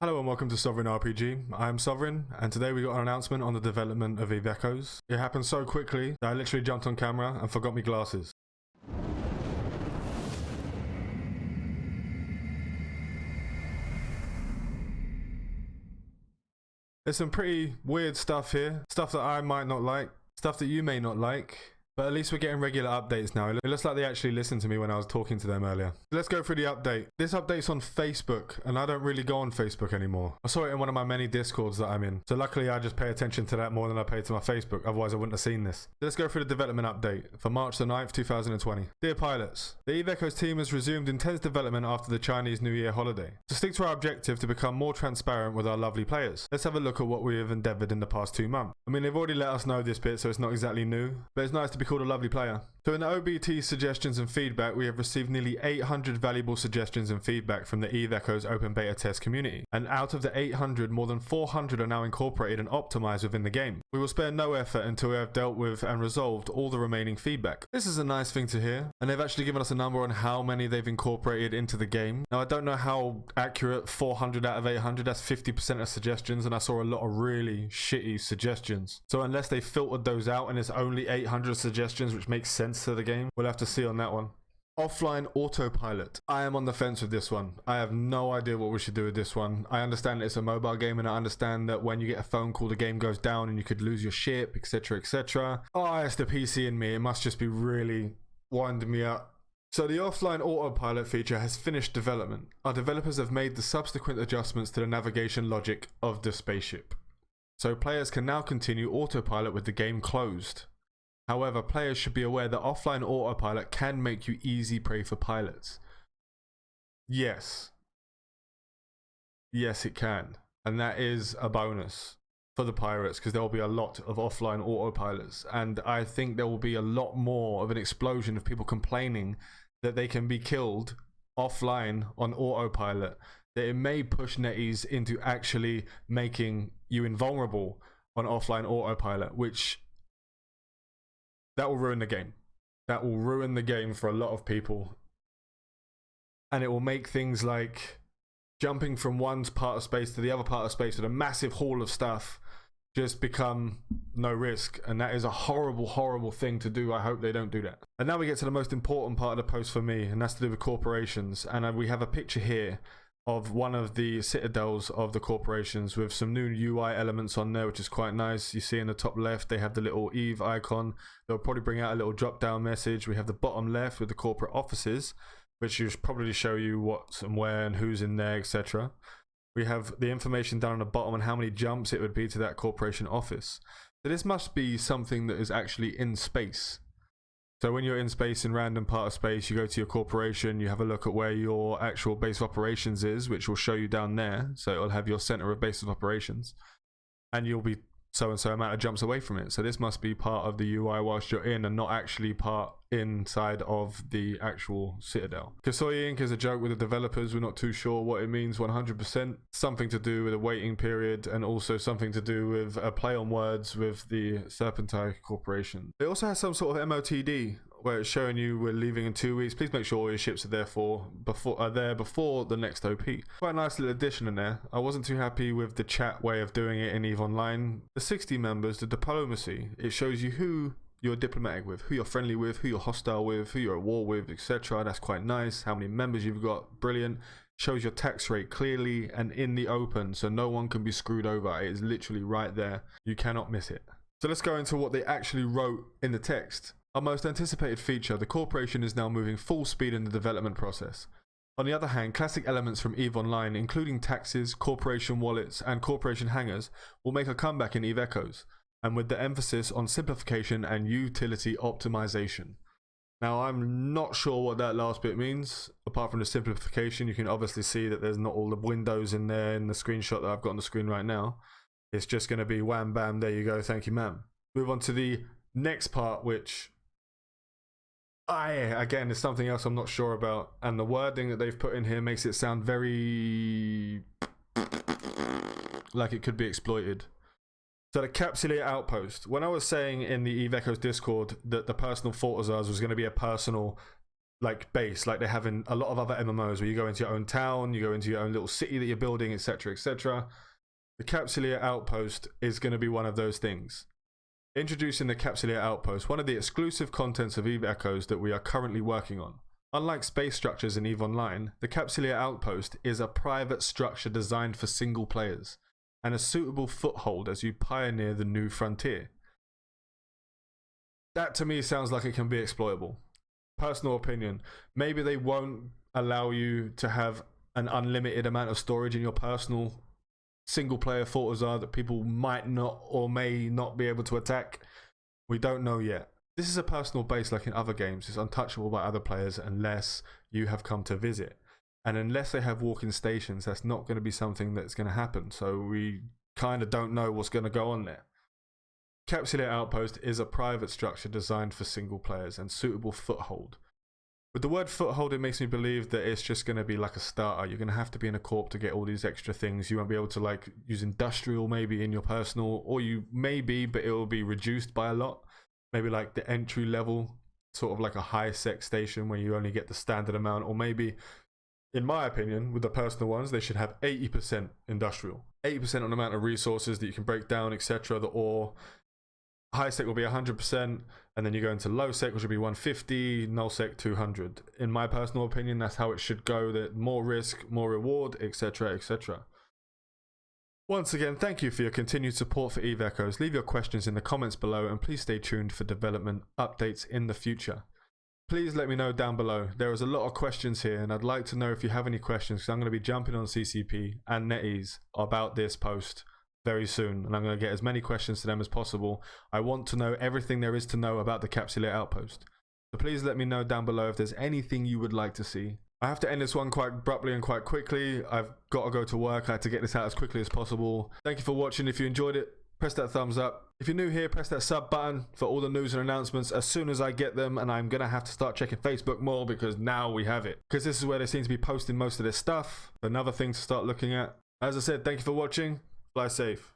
Hello and welcome to Sovereign RPG. I'm Sovereign, and today we got an announcement on the development of Eve Echoes. It happened so quickly that I literally jumped on camera and forgot my glasses. There's some pretty weird stuff here, stuff that I might not like, stuff that you may not like. But at least we're getting regular updates now. It looks like they actually listened to me when I was talking to them earlier. Let's go through the update. This update's on Facebook, and I don't really go on Facebook anymore. I saw it in one of my many Discords that I'm in. So luckily I just pay attention to that more than I pay to my Facebook. Otherwise I wouldn't have seen this. Let's go through the development update for March the 9th, 2020. Dear pilots, the Eve Echoes team has resumed intense development after the Chinese New Year holiday. To stick to our objective to become more transparent with our lovely players, let's have a look at what we have endeavoured in the past 2 months. I mean, they've already let us know this bit, so it's not exactly new, but it's nice to be called a lovely player. So in the OBT suggestions and feedback, we have received nearly 800 valuable suggestions and feedback from the Eve Echoes open beta test community. And out of the 800, more than 400 are now incorporated and optimized within the game. We will spare no effort until we have dealt with and resolved all the remaining feedback. This is a nice thing to hear, and they've actually given us a number on how many they've incorporated into the game. Now I don't know how accurate 400 out of 800, that's 50% of suggestions, and I saw a lot of really shitty suggestions. So unless they filtered those out and it's only 800 suggestions, which makes sense to the game, we'll have to see on that one. Offline autopilot. I am on the fence with this one. I have no idea what we should do with this one. I understand it's a mobile game, and I understand that when you get a phone call the game goes down and you could lose your ship, etc, etc. Oh, it's the PC in me. It must just be really winding me up. So the offline autopilot feature has finished development. Our developers have made the subsequent adjustments to the navigation logic of the spaceship. So players can now continue autopilot with the game closed. However, players should be aware that offline autopilot can make you easy prey for pilots. Yes. Yes, it can. And that is a bonus for the pirates, because there will be a lot of offline autopilots. And I think there will be a lot more of an explosion of people complaining that they can be killed offline on autopilot. That it may push Netease into actually making you invulnerable on offline autopilot, which... that will ruin the game. That will ruin the game for a lot of people. And it will make things like jumping from one part of space to the other part of space with a massive haul of stuff just become no risk. And that is a horrible, horrible thing to do. I hope they don't do that. And now we get to the most important part of the post for me, and that's to do with corporations. And we have a picture here of one of the citadels of the corporations with some new UI elements on there, which is quite nice. You see in the top left they have the little Eve icon. They'll probably bring out a little drop down message. We have the bottom left with the corporate offices, which will probably show you what's and where and who's in there, etc. We have the information down on the bottom on how many jumps it would be to that corporation office. So this must be something that is actually in space. So when you're in space, in random part of space, you go to your corporation, you have a look at where your actual base of operations is, which will show you down there. So it'll have your center of base of operations, and you'll be so and so amount of jumps away from it. So this must be part of the UI whilst you're in, and not actually part inside of the actual citadel. Kasoi Inc. is a joke with the developers. We're not too sure what it means 100%. Something to do with a waiting period, and also something to do with a play on words with the Serpentine Corporation. It also has some sort of MOTD where it's showing you we're leaving in 2 weeks. Please make sure all your ships are there before the next OP. Quite a nice little addition in there. I wasn't too happy with the chat way of doing it in EVE Online. The 60 members, the diplomacy, it shows you who you're diplomatic with, who you're friendly with, who you're hostile with, who you're at war with, etc. That's quite nice. How many members you've got, brilliant. Shows your tax rate clearly and in the open, so no one can be screwed over. It is literally right there. You cannot miss it. So let's go into what they actually wrote in the text. Our most anticipated feature, the corporation is now moving full speed in the development process. On the other hand, classic elements from EVE Online, including taxes, corporation wallets, and corporation hangars, will make a comeback in EVE Echoes, and with the emphasis on simplification and utility optimization. Now, I'm not sure what that last bit means. Apart from the simplification, you can obviously see that there's not all the windows in there in the screenshot that I've got on the screen right now. It's just going to be wham bam, there you go, thank you ma'am. Move on to the next part, which again, is something else I'm not sure about, and the wording that they've put in here makes it sound very like it could be exploited. So the Capsule Outpost. When I was saying in the Eve Echoes Discord that the personal thought of ours was going to be a personal like base, like they have in a lot of other MMOs, where you go into your own town, you go into your own little city that you're building, etc., etc. The Capsule Outpost is going to be one of those things. Introducing the Capsule Outpost, one of the exclusive contents of EVE Echoes that we are currently working on. Unlike space structures in EVE Online, the Capsule Outpost is a private structure designed for single players and a suitable foothold as you pioneer the new frontier. That to me sounds like it can be exploitable. Personal opinion, maybe they won't allow you to have an unlimited amount of storage in your personal single player Fortizar that people might not or may not be able to attack. We don't know yet. This is a personal base like in other games. It's untouchable by other players unless you have come to visit. And unless they have walk-in stations, that's not going to be something that's going to happen. So we kind of don't know what's going to go on there. Capsule Outpost is a private structure designed for single players and suitable foothold. With the word foothold, it makes me believe that it's just going to be like a starter. You're going to have to be in a corp to get all these extra things. You won't be able to like use industrial maybe in your personal, or you may be, but it will be reduced by a lot. Maybe like the entry level, sort of like a high sec station where you only get the standard amount, or maybe, in my opinion, with the personal ones, they should have 80% industrial. 80% on the amount of resources that you can break down, etc. The ore. High sec will be 100%, and then you go into low sec, which will be 150, null sec 200. In my personal opinion, that's how it should go. That more risk, more reward, etc., etc. Once again, thank you for your continued support for EVE Echoes. Leave your questions in the comments below, and please stay tuned for development updates in the future. Please let me know down below. There is a lot of questions here, and I'd like to know if you have any questions, because I'm going to be jumping on CCP and Netease about this post very soon, and I'm going to get as many questions to them as possible. I want to know everything there is to know about the Capsule Outpost. So please let me know down below if there's anything you would like to see. I have to end this one quite abruptly and quite quickly. I've got to go to work. I had to get this out as quickly as possible. Thank you for watching. If you enjoyed it, press that thumbs up. If you're new here, press that sub button for all the news and announcements as soon as I get them, and I'm going to have to start checking Facebook more because now we have it. Because this is where they seem to be posting most of their stuff. Another thing to start looking at. As I said, thank you for watching. Fly safe.